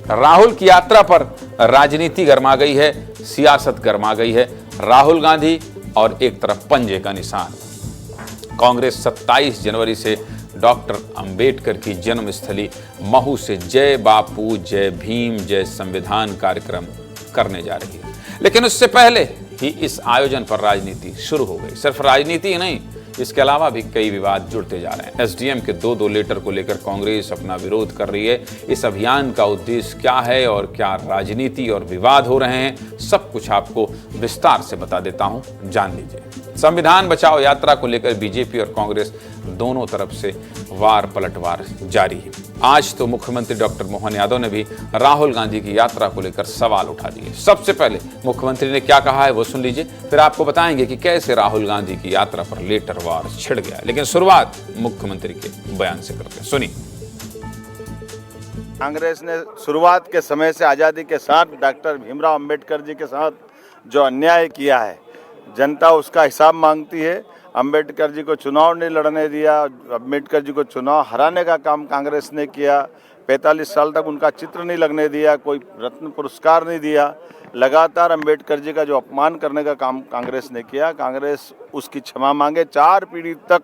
राहुल की यात्रा पर राजनीति गर्मा गई है, सियासत गर्मा गई है। राहुल गांधी और एक तरफ पंजे का निशान। कांग्रेस 27 जनवरी से डॉक्टर अंबेडकर की जन्मस्थली महू से जय बापू, जय भीम, जय संविधान कार्यक्रम करने जा रही है। लेकिन उससे पहले ही इस आयोजन पर राजनीति शुरू हो गई। सिर्फ राजनीति ही नहीं, इसके अलावा भी कई विवाद जुड़ते जा रहे हैं। एसडीएम के दो लेटर को लेकर कांग्रेस अपना विरोध कर रही है। इस अभियान का उद्देश्य क्या है और क्या राजनीति और विवाद हो रहे हैं, सब कुछ आपको विस्तार से बता देता हूं, जान लीजिए। संविधान बचाओ यात्रा को लेकर बीजेपी और कांग्रेस दोनों तरफ से वार पलटवार जारी है। आज तो मुख्यमंत्री डॉक्टर मोहन यादव ने भी राहुल गांधी की यात्रा को लेकर सवाल उठा दिए। सबसे पहले मुख्यमंत्री ने क्या कहा है वो सुन लीजिए, फिर आपको बताएंगे कि कैसे राहुल गांधी की यात्रा पर लेटर वार छिड़ गया। लेकिन शुरुआत मुख्यमंत्री के बयान से करते हैं, सुनिए। कांग्रेस ने शुरुआत के समय से आज़ादी के साथ डॉक्टर भीमराव अंबेडकर जी के साथ जो अन्याय किया है, जनता उसका हिसाब मांगती है। अंबेडकर जी को चुनाव नहीं लड़ने दिया, अंबेडकर जी को चुनाव हराने का काम कांग्रेस ने किया। 45 साल तक उनका चित्र नहीं लगने दिया, कोई रत्न पुरस्कार नहीं दिया। लगातार अंबेडकर जी का जो अपमान करने का काम कांग्रेस ने किया, कांग्रेस उसकी क्षमा मांगे। 4 पीढ़ी तक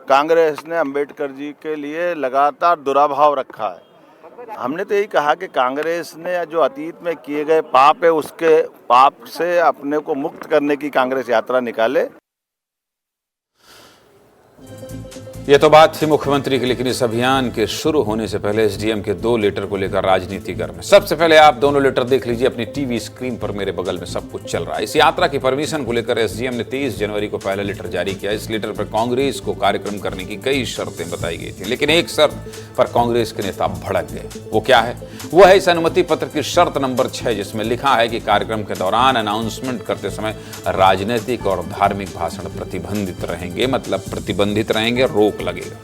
कांग्रेस ने अंबेडकर जी के लिए लगातार दुराभाव रखा है। हमने तो यही कहा कि कांग्रेस ने जो अतीत में किए गए पाप है, उसके पाप से अपने को मुक्त करने की कांग्रेस यात्रा निकाले। यह तो बात थी मुख्यमंत्री की, लेकिन इस अभियान के शुरू होने से पहले एसडीएम के 2 लेटर को लेकर राजनीति गर्म है। सबसे पहले आप दोनों लेटर देख लीजिए, अपनी टीवी स्क्रीन पर मेरे बगल में सब कुछ चल रहा है। इस यात्रा की परमिशन को लेकर एसडीएम ने 23 जनवरी को पहला लेटर जारी किया। इस लेटर पर कांग्रेस को कार्यक्रम करने की कई शर्तें बताई गई थी, लेकिन एक शर्त पर कांग्रेस के नेता भड़क गए। वो क्या है? वो है इस अनुमति पत्र की शर्त नंबर 6, जिसमें लिखा है कि कार्यक्रम के दौरान अनाउंसमेंट करते समय राजनीतिक और धार्मिक भाषण प्रतिबंधित रहेंगे। मतलब प्रतिबंधित रहेंगे, रोक लगेगा।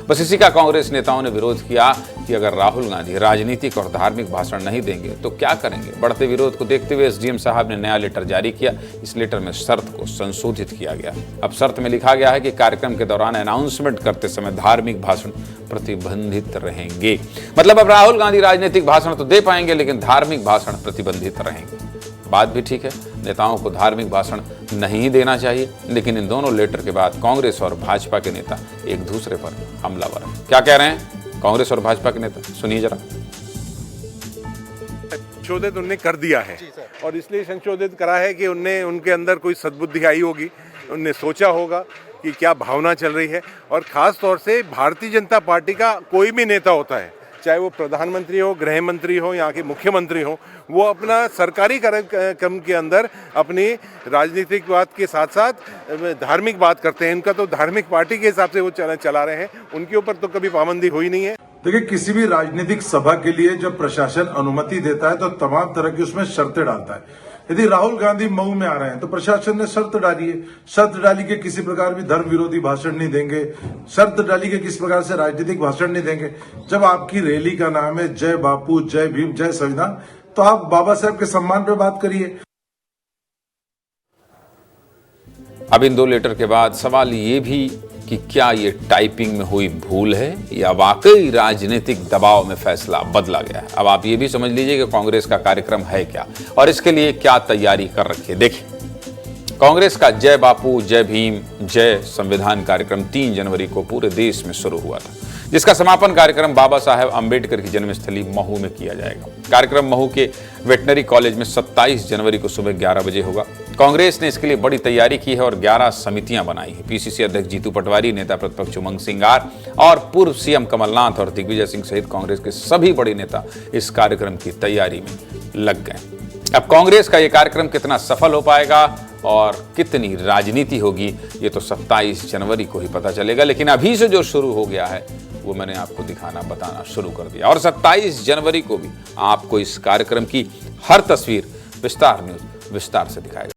बस इसी का कांग्रेस नेताओं ने विरोध किया कि अगर राहुल गांधी राजनीतिक और धार्मिक भाषण नहीं देंगे तो क्या करेंगे। बढ़ते विरोध को देखते हुए एसडीएम साहब ने नया लेटर जारी किया। इस लेटर में शर्त को संशोधित किया गया। अब शर्त में लिखा गया है कि कार्यक्रम के दौरान अनाउंसमेंट करते समय धार्मिक भाषण प्रतिबंधित रहेंगे। मतलब अब राहुल गांधी राजनीतिक भाषण तो दे पाएंगे, लेकिन धार्मिक भाषण प्रतिबंधित रहेंगे। बात भी ठीक है, नेताओं को धार्मिक भाषण नहीं देना चाहिए, लेकिन इन दोनों लेटर के बाद कांग्रेस और भाजपा के नेता एक दूसरे पर हमलावर हैं। क्या कह रहे हैं कांग्रेस और भाजपा के नेता, सुनिए जरा। संशोधित उनने कर दिया है और इसलिए संशोधित करा है कि उनके अंदर कोई सद्बुद्धि आई होगी, उनने सोचा होगा कि क्या भावना चल रही है। और खास तौर से भारतीय जनता पार्टी का कोई भी नेता होता है, चाहे वो प्रधानमंत्री हो, गृह मंत्री हो, यहाँ के मुख्यमंत्री हो, वो अपना सरकारी कार्यक्रम के अंदर अपनी राजनीतिक बात के साथ साथ धार्मिक बात करते हैं। इनका तो धार्मिक पार्टी के हिसाब से वो चला रहे हैं, उनके ऊपर तो कभी पाबंदी हुई नहीं है। देखिए, किसी भी राजनीतिक सभा के लिए जब प्रशासन अनुमति देता है तो तमाम तरह की उसमें शर्तें डालता है। यदि राहुल गांधी मऊ में आ रहे हैं तो प्रशासन ने शर्त डाली है। शर्त डाली के किसी प्रकार भी धर्म विरोधी भाषण नहीं देंगे, शर्त डाली के किसी प्रकार से राजनीतिक भाषण नहीं देंगे। जब आपकी रैली का नाम है जय बापू, जय भीम, जय संविधान, तो आप बाबा साहब के सम्मान पे बात करिए। अब इन 2 लेटर के बाद सवाल ये भी कि क्या ये टाइपिंग में हुई भूल है या वाकई राजनीतिक दबाव में फैसला बदला गया है। अब आप ये भी समझ लीजिए कि कांग्रेस का कार्यक्रम है क्या और इसके लिए क्या तैयारी कर रखी है। देखिए, कांग्रेस का जय बापू, जय भीम, जय संविधान कार्यक्रम 3 जनवरी को पूरे देश में शुरू हुआ था, जिसका समापन कार्यक्रम बाबा साहेब अंबेडकर की जन्मस्थली महू में किया जाएगा। कार्यक्रम महू के वेटनरी कॉलेज में 27 जनवरी को सुबह 11 बजे होगा। कांग्रेस ने इसके लिए बड़ी तैयारी की है और 11 समितियां बनाई है। पीसीसी अध्यक्ष जीतू पटवारी, नेता प्रतिपक्ष उमंग सिंगार और पूर्व सीएम कमलनाथ और दिग्विजय सिंह सहित कांग्रेस के सभी बड़े नेता इस कार्यक्रम की तैयारी में लग गए। अब कांग्रेस का यह कार्यक्रम कितना सफल हो पाएगा और कितनी राजनीति होगी, ये तो 27 जनवरी को ही पता चलेगा। लेकिन अभी से जो शुरू हो गया है वो मैंने आपको दिखाना, बताना शुरू कर दिया और 27 जनवरी को भी आपको इस कार्यक्रम की हर तस्वीर विस्तार न्यूज विस्तार से दिखाएगा।